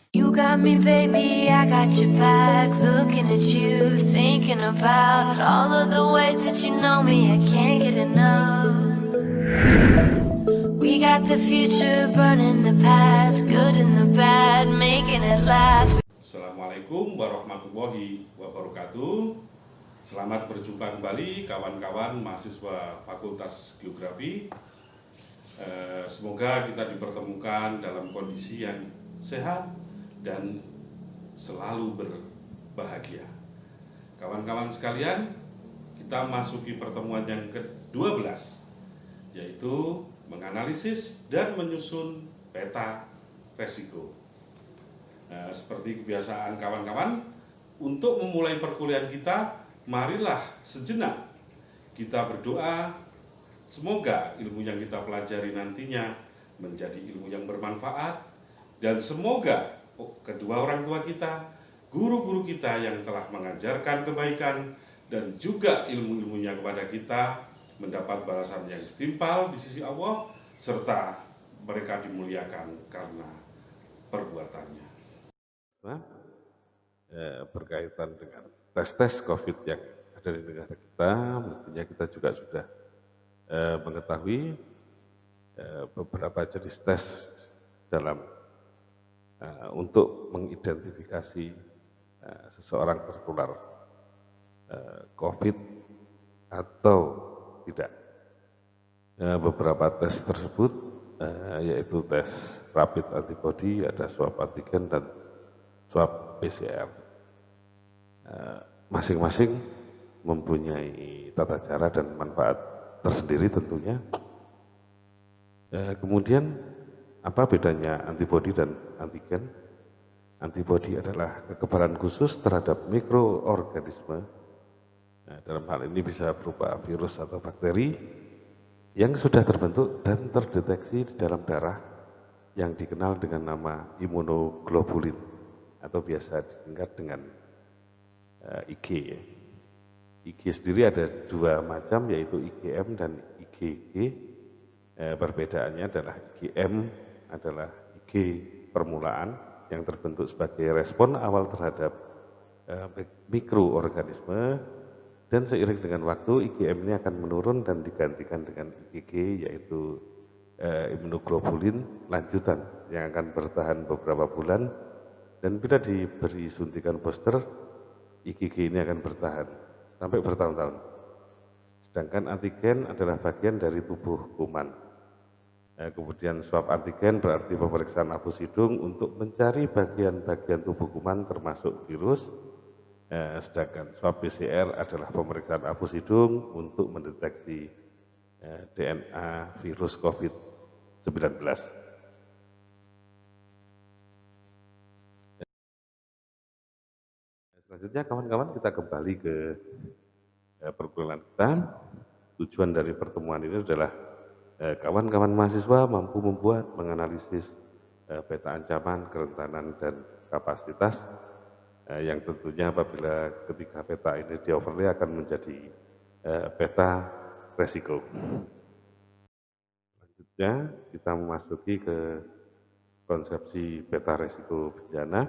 You got me, baby, I got your back. Looking at you, thinking about all of the ways that you know me. I can't get enough. We got the future, burning the past, good and the bad, making it last. Assalamualaikum warahmatullahi wabarakatuh. Selamat berjumpa kembali kawan-kawan mahasiswa Fakultas Geografi. Semoga kita dipertemukan dalam kondisi yang sehat dan selalu berbahagia. Kawan-kawan sekalian, kita masuki pertemuan yang ke-12, yaitu menganalisis dan menyusun peta resiko. Seperti kebiasaan kawan-kawan, untuk memulai perkuliahan kita, marilah sejenak kita berdoa. Semoga ilmu yang kita pelajari nantinya menjadi ilmu yang bermanfaat, dan semoga kedua orang tua kita, guru-guru kita yang telah mengajarkan kebaikan dan juga ilmu-ilmunya kepada kita mendapat balasan yang setimpal di sisi Allah, serta mereka dimuliakan karena perbuatannya. Berkaitan dengan tes COVID yang ada di negara kita, mestinya kita juga sudah mengetahui beberapa jenis tes dalam untuk mengidentifikasi seseorang tertular COVID atau tidak. Beberapa tes tersebut yaitu tes rapid antibody, ada swab antigen dan swab PCR. Masing-masing mempunyai tata cara dan manfaat tersendiri tentunya. Kemudian apa bedanya antibody dan antigen? Antibody adalah kekebalan khusus terhadap mikroorganisme. Dalam hal ini bisa berupa virus atau bakteri yang sudah terbentuk dan terdeteksi di dalam darah yang dikenal dengan nama imunoglobulin atau biasa disingkat dengan IG. IG sendiri ada dua macam, yaitu IgM dan IgG. Perbedaannya adalah IgM adalah IG permulaan yang terbentuk sebagai respon awal terhadap mikroorganisme, dan seiring dengan waktu IgM ini akan menurun dan digantikan dengan IgG, yaitu imunoglobulin lanjutan yang akan bertahan beberapa bulan, dan bila diberi suntikan booster, IgG ini akan bertahan sampai bertahun-tahun. Sedangkan antigen adalah bagian dari tubuh kuman. Kemudian swab antigen berarti pemeriksaan apus hidung untuk mencari bagian-bagian tubuh kuman termasuk virus. Sedangkan swab PCR adalah pemeriksaan apus hidung untuk mendeteksi DNA virus COVID-19. Selanjutnya kawan-kawan, kita kembali ke perkuliahan kita. Tujuan dari pertemuan ini adalah kawan-kawan mahasiswa mampu membuat, menganalisis peta ancaman, kerentanan, dan kapasitas yang tentunya apabila ketika peta ini di-overlay akan menjadi peta resiko. Selanjutnya kita memasuki ke konsepsi peta resiko bencana.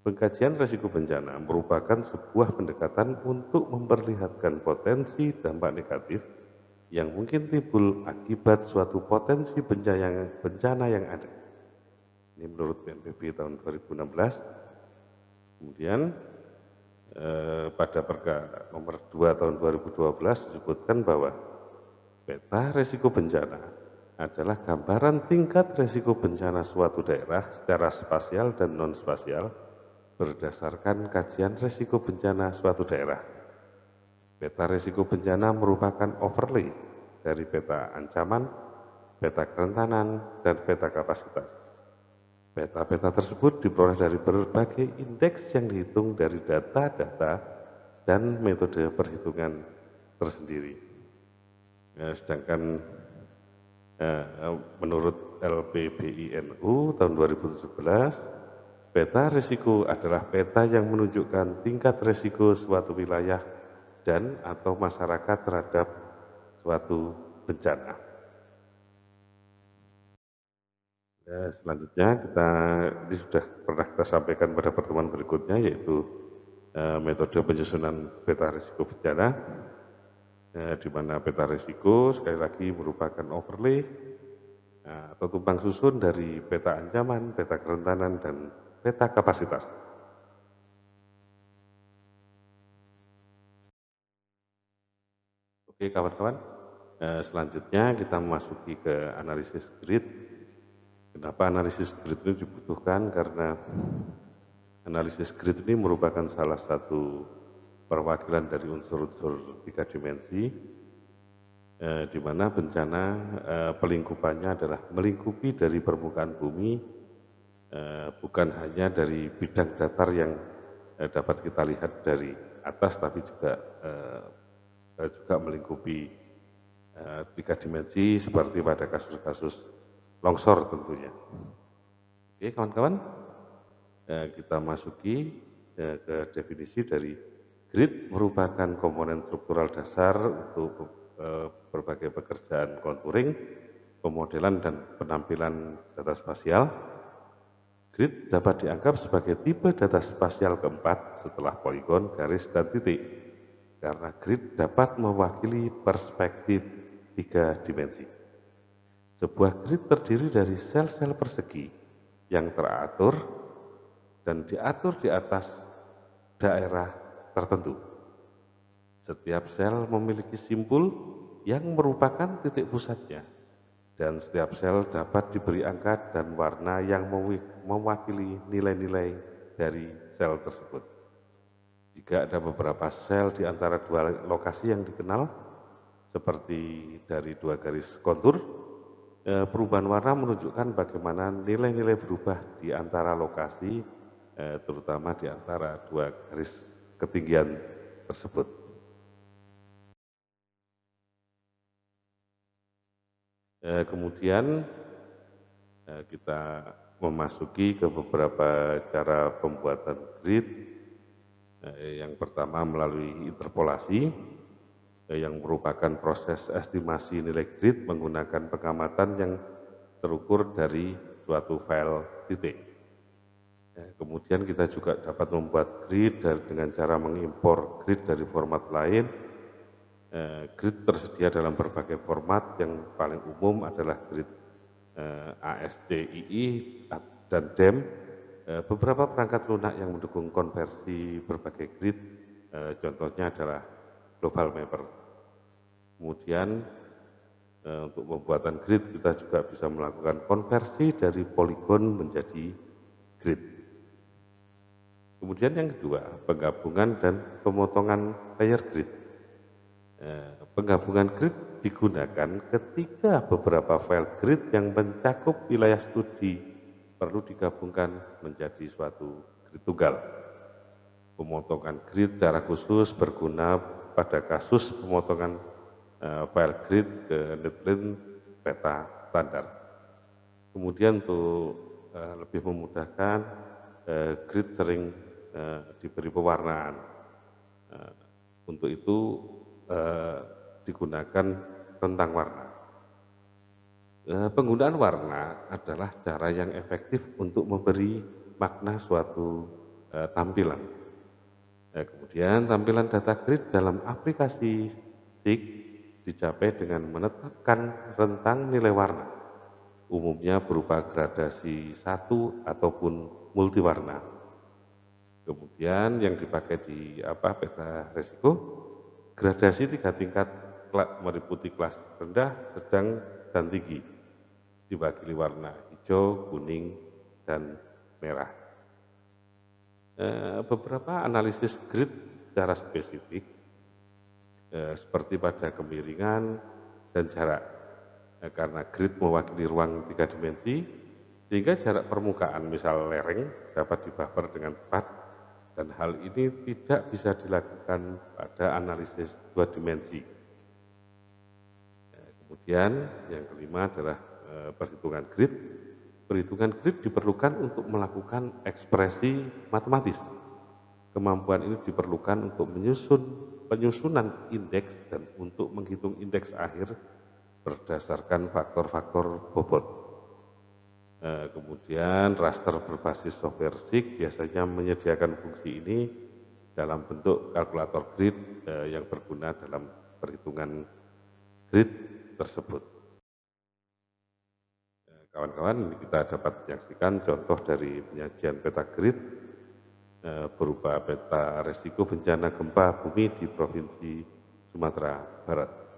Pengkajian resiko bencana merupakan sebuah pendekatan untuk memperlihatkan potensi dampak negatif yang mungkin timbul akibat suatu potensi bencana yang ada. Ini menurut BNPB tahun 2016. Kemudian pada Perka nomor 2 tahun 2012 disebutkan bahwa peta resiko bencana adalah gambaran tingkat resiko bencana suatu daerah secara spasial dan non-spasial berdasarkan kajian resiko bencana suatu daerah. Peta resiko bencana merupakan overlay dari peta ancaman, peta kerentanan, dan peta kapasitas. Peta-peta tersebut diperoleh dari berbagai indeks yang dihitung dari data-data dan metode perhitungan tersendiri. Sedangkan menurut LPBINU tahun 2017, peta risiko adalah peta yang menunjukkan tingkat risiko suatu wilayah dan atau masyarakat terhadap suatu bencana. Selanjutnya ini sudah pernah kita sampaikan pada pertemuan berikutnya, yaitu metode penyusunan peta risiko bencana, di mana peta risiko sekali lagi merupakan overlay atau tumpang susun dari peta ancaman, peta kerentanan, dan peta kapasitas. Oke kawan-kawan, selanjutnya kita memasuki ke analisis grid. Kenapa analisis grid ini dibutuhkan? Karena analisis grid ini merupakan salah satu perwakilan dari unsur-unsur 3 dimensi, di mana bencana pelingkupannya adalah melingkupi dari permukaan bumi, bukan hanya dari bidang datar yang dapat kita lihat dari atas, tapi juga melingkupi 3 dimensi seperti pada kasus-kasus longsor tentunya. Oke kawan-kawan, kita masuki ke definisi dari grid. Merupakan komponen struktural dasar untuk berbagai pekerjaan contouring, pemodelan, dan penampilan data spasial. Grid dapat dianggap sebagai tipe data spasial keempat setelah poligon, garis, dan titik, karena grid dapat mewakili perspektif 3 dimensi. Sebuah grid terdiri dari sel-sel persegi yang teratur dan diatur di atas daerah tertentu. Setiap sel memiliki simpul yang merupakan titik pusatnya, dan setiap sel dapat diberi angka dan warna yang mewakili nilai-nilai dari sel tersebut. Jika ada beberapa sel di antara 2 lokasi yang dikenal, seperti dari 2 garis kontur, perubahan warna menunjukkan bagaimana nilai-nilai berubah di antara lokasi, terutama di antara 2 garis ketinggian tersebut. Kemudian kita memasuki ke beberapa cara pembuatan grid. Yang pertama melalui interpolasi, yang merupakan proses estimasi nilai grid menggunakan pengamatan yang terukur dari suatu file titik. Kemudian kita juga dapat membuat grid dengan cara mengimpor grid dari format lain. Grid tersedia dalam berbagai format, yang paling umum adalah grid ASCII dan DEM. Beberapa perangkat lunak yang mendukung konversi berbagai grid, contohnya adalah Global Mapper. Kemudian untuk pembuatan grid kita juga bisa melakukan konversi dari poligon menjadi grid. Kemudian yang kedua, penggabungan dan pemotongan layer grid. Penggabungan grid digunakan ketika beberapa file grid yang mencakup wilayah studi perlu digabungkan menjadi suatu grid tunggal. Pemotongan grid secara khusus berguna pada kasus pemotongan file grid ke netlist peta standar. Kemudian untuk lebih memudahkan, grid sering diberi pewarnaan. Untuk itu digunakan rentang warna. Penggunaan warna adalah cara yang efektif untuk memberi makna suatu tampilan. Kemudian tampilan data grid dalam aplikasi SIG dicapai dengan menetapkan rentang nilai warna, umumnya berupa gradasi 1 ataupun multiwarna. Kemudian yang dipakai di peta risiko, gradasi 3 tingkat meliputi kelas rendah, sedang, dan tinggi, diwakili warna hijau, kuning, dan merah. Beberapa analisis grid secara spesifik, seperti pada kemiringan dan jarak, karena grid mewakili ruang 3 dimensi, sehingga jarak permukaan, misal lereng, dapat dibuffer dengan tepat, dan hal ini tidak bisa dilakukan pada analisis 2 dimensi. Kemudian yang kelima adalah perhitungan grid. Perhitungan grid diperlukan untuk melakukan ekspresi matematis. Kemampuan ini diperlukan untuk penyusunan indeks dan untuk menghitung indeks akhir berdasarkan faktor-faktor bobot. Kemudian raster berbasis software SIG biasanya menyediakan fungsi ini dalam bentuk kalkulator grid yang berguna dalam perhitungan grid tersebut. Kawan-kawan, ini kita dapat menyaksikan contoh dari penyajian peta grid berupa peta resiko bencana gempa bumi di Provinsi Sumatera Barat.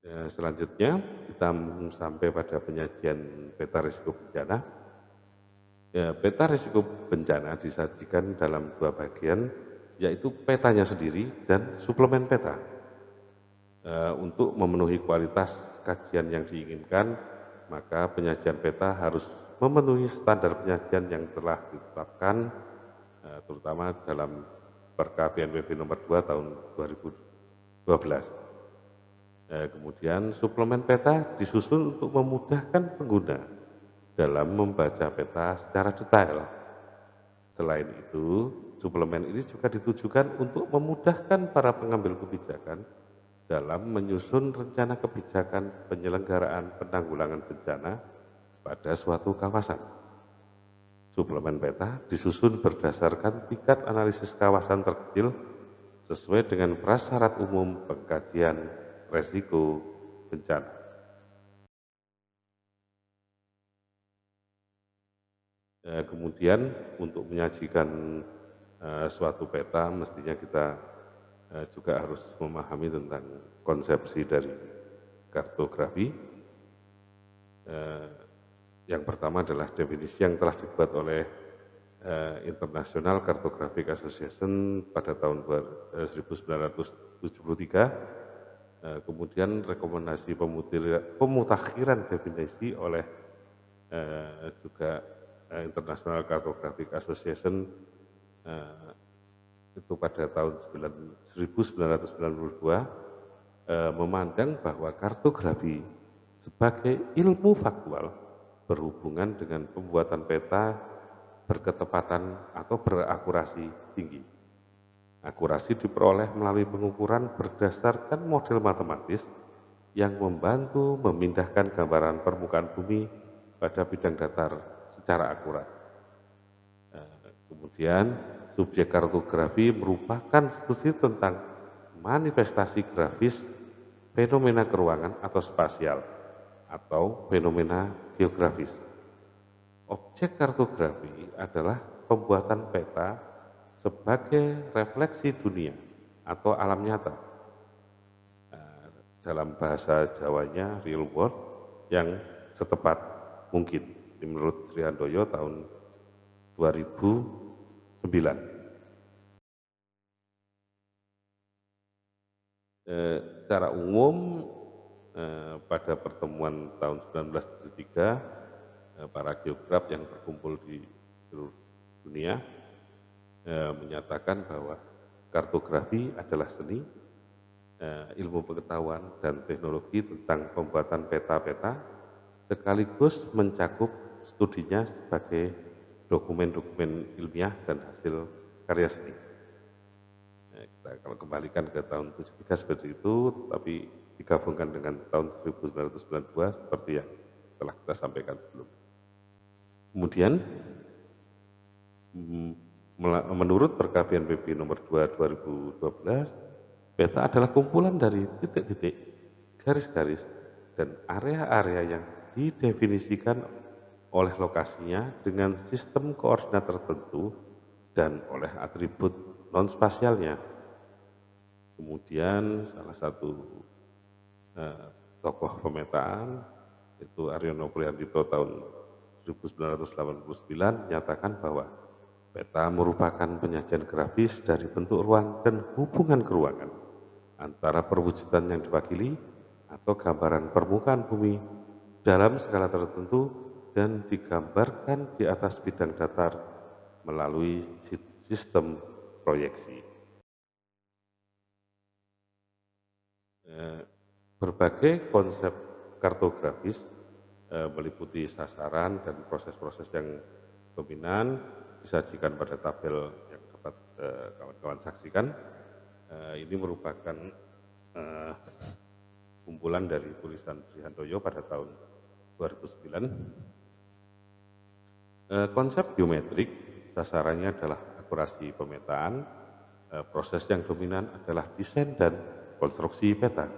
Selanjutnya kita sampai pada penyajian peta risiko bencana. Peta risiko bencana disajikan dalam dua bagian, yaitu petanya sendiri dan suplemen peta. Untuk memenuhi kualitas kajian yang diinginkan, maka penyajian peta harus memenuhi standar penyajian yang telah ditetapkan, terutama dalam Perka BNPB nomor 2 tahun 2012. Kemudian suplemen peta disusun untuk memudahkan pengguna dalam membaca peta secara detail. Selain itu, suplemen ini juga ditujukan untuk memudahkan para pengambil kebijakan dalam menyusun rencana kebijakan penyelenggaraan penanggulangan bencana pada suatu kawasan. Suplemen peta disusun berdasarkan tingkat analisis kawasan terkecil sesuai dengan prasyarat umum pengkajian resiko bencana. Kemudian untuk menyajikan suatu peta mestinya kita juga harus memahami tentang konsepsi dari kartografi. Yang pertama adalah definisi yang telah dibuat oleh International Cartographic Association pada tahun 1973. Kemudian rekomendasi pemutakhiran definisi oleh juga International Cartographic Association itu pada tahun 1992 memandang bahwa kartografi sebagai ilmu faktual berhubungan dengan pembuatan peta berketepatan atau berakurasi tinggi. Akurasi diperoleh melalui pengukuran berdasarkan model matematis yang membantu memindahkan gambaran permukaan bumi pada bidang datar secara akurat. Kemudian, subjek kartografi merupakan studi tentang manifestasi grafis fenomena keruangan atau spasial atau fenomena geografis. Objek kartografi adalah pembuatan peta sebagai refleksi dunia atau alam nyata. Dalam bahasa Jawanya real world yang setepat mungkin. Ini menurut Sri Handoyo tahun 2009. Secara umum pada pertemuan tahun 1973 para geograf yang berkumpul di seluruh dunia menyatakan bahwa kartografi adalah seni, ilmu pengetahuan dan teknologi tentang pembuatan peta-peta sekaligus mencakup studinya sebagai dokumen-dokumen ilmiah dan hasil karya seni. Kita kalau kembalikan ke tahun 73 seperti itu, tapi digabungkan dengan tahun 1992 seperti yang telah kita sampaikan sebelumnya. Kemudian menurut Perka BNPB nomor 2 2012, peta adalah kumpulan dari titik-titik, garis-garis, dan area-area yang didefinisikan oleh lokasinya dengan sistem koordinat tertentu dan oleh atribut non-spasialnya. Kemudian salah satu tokoh pemetaan, itu Aryono Priandito tahun 1989, menyatakan bahwa peta merupakan penyajian grafis dari bentuk ruang dan hubungan keruangan antara perwujudan yang diwakili atau gambaran permukaan bumi dalam skala tertentu dan digambarkan di atas bidang datar melalui sistem proyeksi. Berbagai konsep kartografis meliputi sasaran dan proses-proses yang dominan disajikan pada tabel yang dapat kawan-kawan saksikan. Ini merupakan kumpulan dari tulisan Sri Handoyo pada tahun 2009. Konsep geometrik sasarannya adalah akurasi pemetaan, proses yang dominan adalah desain dan konstruksi peta.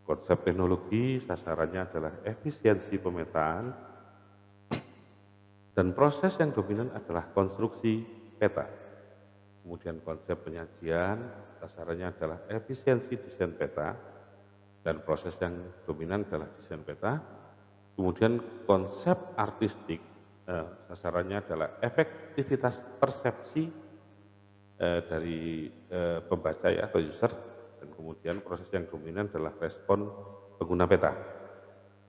Konsep teknologi sasarannya adalah efisiensi pemetaan, dan proses yang dominan adalah konstruksi peta. Kemudian konsep penyajian sasarannya adalah efisiensi desain peta, dan proses yang dominan adalah desain peta. Kemudian konsep artistik sasarannya adalah efektivitas persepsi dari pembaca ya, atau user, dan kemudian proses yang dominan adalah respon pengguna peta.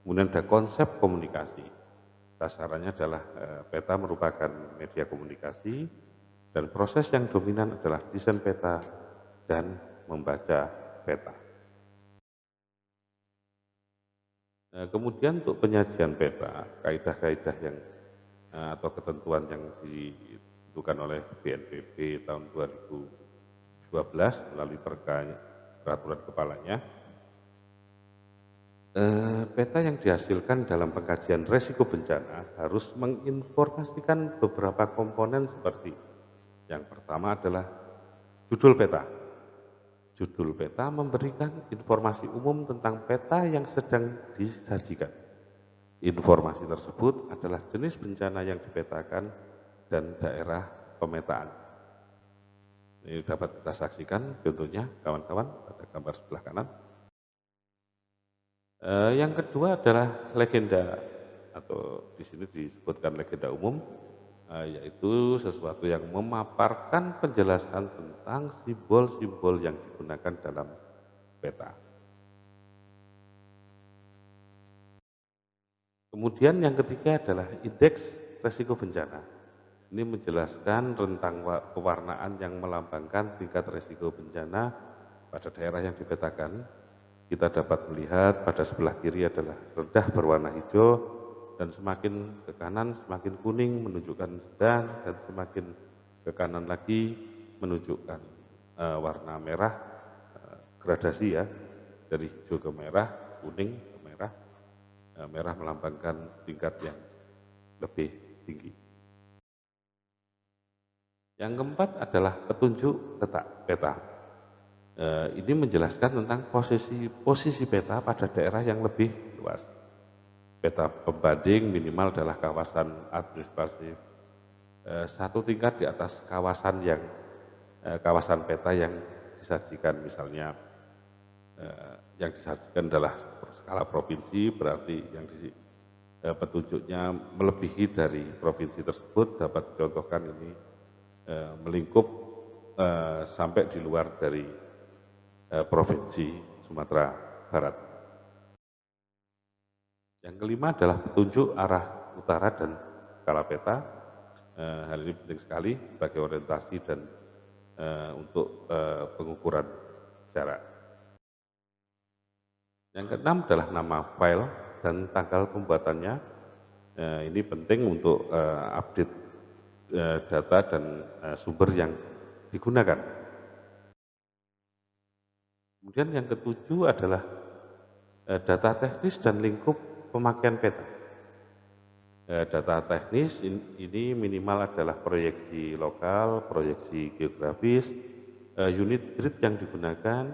Kemudian ada konsep komunikasi, sasarannya adalah peta merupakan media komunikasi, dan proses yang dominan adalah desain peta dan membaca peta. Kemudian untuk penyajian peta, kaidah-kaidah yang atau ketentuan yang ditentukan oleh BNPB tahun 2012 melalui peraturan kepalanya, peta yang dihasilkan dalam pengkajian resiko bencana harus menginformasikan beberapa komponen seperti yang pertama adalah judul peta. Judul peta memberikan informasi umum tentang peta yang sedang disajikan. Informasi tersebut adalah jenis bencana yang dipetakan dan daerah pemetaan. Ini dapat kita saksikan contohnya kawan-kawan pada gambar sebelah kanan. Yang kedua adalah legenda, atau di sini disebutkan legenda umum, yaitu sesuatu yang memaparkan penjelasan tentang simbol-simbol yang digunakan dalam peta. Kemudian yang ketiga adalah indeks resiko bencana. Ini menjelaskan rentang pewarnaan yang melambangkan tingkat resiko bencana pada daerah yang dipetakan. Kita dapat melihat pada sebelah kiri adalah rendah berwarna hijau, dan semakin ke kanan semakin kuning menunjukkan sedang, dan semakin ke kanan lagi menunjukkan warna merah, gradasi ya, dari hijau ke merah, kuning ke merah. Merah melambangkan tingkat yang lebih tinggi. Yang keempat adalah petunjuk peta. Ini menjelaskan tentang posisi peta pada daerah yang lebih luas. Peta pembanding minimal adalah kawasan administratif satu tingkat di atas kawasan peta yang disajikan, misalnya yang disajikan adalah skala provinsi, berarti yang petunjuknya melebihi dari provinsi tersebut. Dapat dicontohkan ini melingkup sampai di luar dari provinsi Sumatera Barat. Yang kelima adalah petunjuk arah utara dan skala peta. Hal ini penting sekali sebagai orientasi dan untuk pengukuran jarak. Yang keenam adalah nama file dan tanggal pembuatannya. Ini penting untuk update data dan sumber yang digunakan. Kemudian yang ketujuh adalah data teknis dan lingkup pemakaian peta. Data teknis ini minimal adalah proyeksi lokal, proyeksi geografis, unit grid yang digunakan,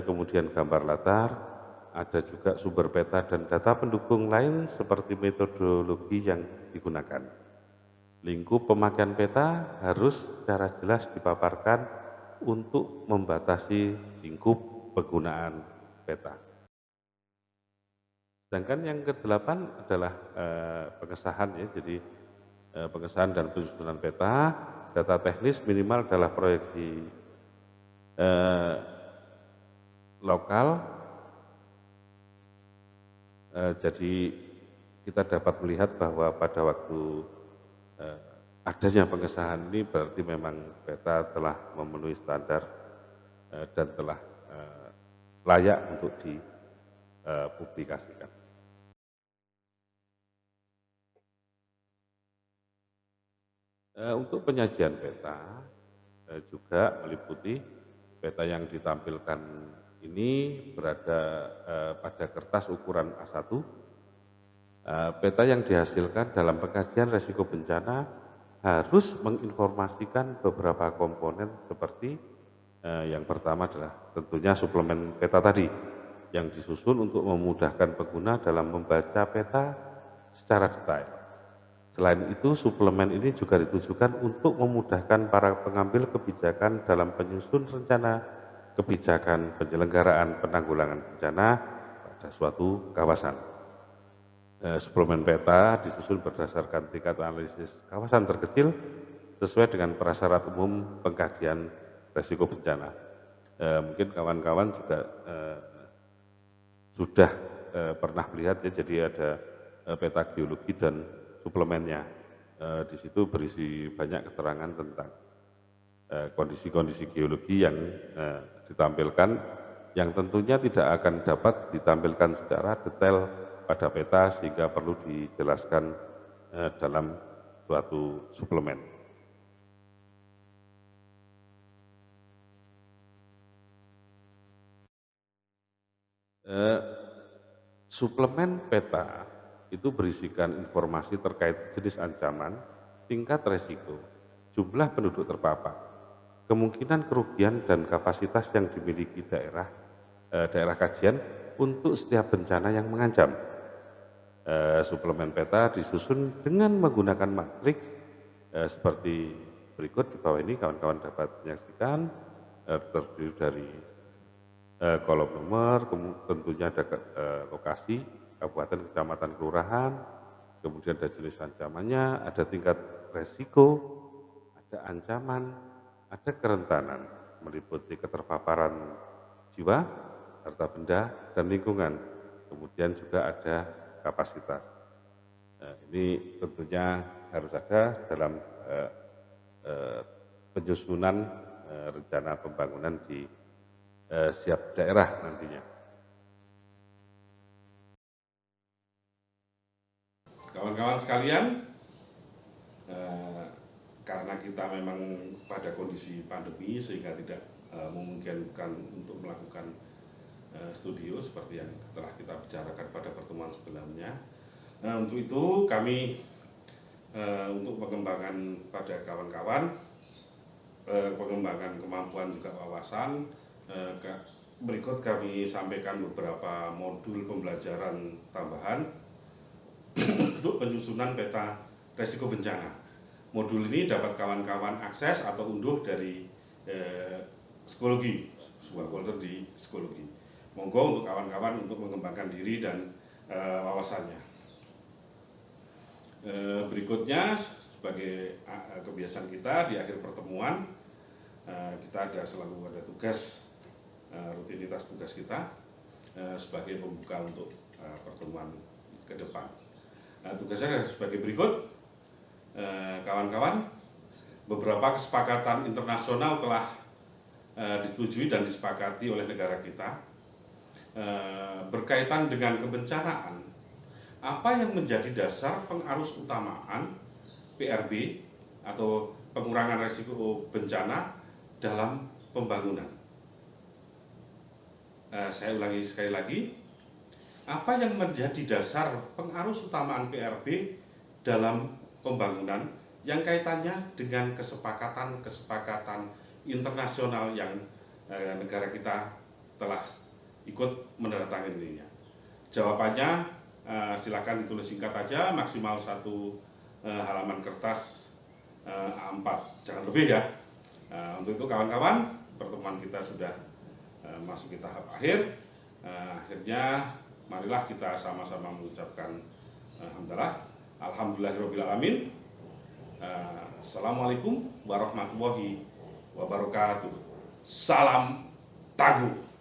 kemudian gambar latar, ada juga sumber peta dan data pendukung lain seperti metodologi yang digunakan. Lingkup pemakaian peta harus secara jelas dipaparkan untuk membatasi lingkup penggunaan peta. Sedangkan yang kedelapan adalah pengesahan ya, jadi pengesahan dan penyusunan peta. Data teknis minimal adalah proyeksi lokal. Jadi kita dapat melihat bahwa pada waktu adanya pengesahan ini berarti memang peta telah memenuhi standar dan telah layak untuk dipublikasikan. Untuk penyajian peta juga meliputi peta yang ditampilkan ini berada pada kertas ukuran A1. Peta yang dihasilkan dalam pengkajian resiko bencana harus menginformasikan beberapa komponen seperti yang pertama adalah tentunya suplemen peta tadi yang disusun untuk memudahkan pengguna dalam membaca peta secara detail. Selain itu, suplemen ini juga ditujukan untuk memudahkan para pengambil kebijakan dalam penyusun rencana kebijakan penyelenggaraan penanggulangan bencana pada suatu kawasan. Suplemen peta disusun berdasarkan tingkat analisis kawasan terkecil sesuai dengan prasyarat umum pengkajian resiko bencana. Mungkin kawan-kawan juga sudah pernah melihat ya, jadi ada peta geologi dan suplemennya. Di situ berisi banyak keterangan tentang kondisi-kondisi geologi yang ditampilkan, yang tentunya tidak akan dapat ditampilkan secara detail pada peta sehingga perlu dijelaskan dalam suatu suplemen. Suplemen peta itu berisikan informasi terkait jenis ancaman, tingkat resiko, jumlah penduduk terpapar, kemungkinan kerugian dan kapasitas yang dimiliki daerah kajian untuk setiap bencana yang mengancam. Suplemen peta disusun dengan menggunakan matriks seperti berikut. Di bawah ini kawan-kawan dapat menyaksikan, terdiri dari kolom nomor, tentunya ada lokasi, kabupaten, kecamatan, kelurahan, kemudian ada jenis ancamannya, ada tingkat resiko, ada ancaman, ada kerentanan, meliputi keterpaparan jiwa, harta benda, dan lingkungan. Kemudian juga ada kapasitas. Ini tentunya harus ada dalam penyusunan rencana pembangunan di setiap daerah nantinya. Kawan-kawan sekalian, karena kita memang pada kondisi pandemi sehingga tidak memungkinkan untuk melakukan studio seperti yang telah kita bicarakan pada pertemuan sebelumnya. Untuk itu kami untuk pengembangan pada kawan-kawan, pengembangan kemampuan juga wawasan, berikut kami sampaikan beberapa modul pembelajaran tambahan untuk penyusunan peta resiko bencana. Modul ini dapat kawan-kawan akses atau unduh dari psikologi, sebuah folder di psikologi. Monggo untuk kawan-kawan untuk mengembangkan diri dan wawasannya. Berikutnya sebagai kebiasaan kita di akhir pertemuan, kita selalu ada tugas, rutinitas tugas kita sebagai pembuka untuk pertemuan ke depan. Tugasnya sebagai berikut, kawan-kawan, beberapa kesepakatan internasional telah disetujui dan disepakati oleh negara kita berkaitan dengan kebencanaan. Apa yang menjadi dasar pengarus utamaan PRB atau pengurangan risiko bencana dalam pembangunan? Saya ulangi sekali lagi, apa yang menjadi dasar pengarus utamaan PRB dalam pembangunan yang kaitannya dengan kesepakatan internasional yang negara kita telah ikut menandatanganinya. Jawabannya silakan ditulis singkat aja, maksimal 1 halaman kertas A4, jangan lebih ya. Untuk itu kawan-kawan, pertemuan kita sudah masuk ke tahap akhir. Akhirnya marilah kita sama-sama mengucapkan alhamdulillahirobbilalamin. Assalamualaikum warahmatullahi wabarakatuh. Salam Tangguh.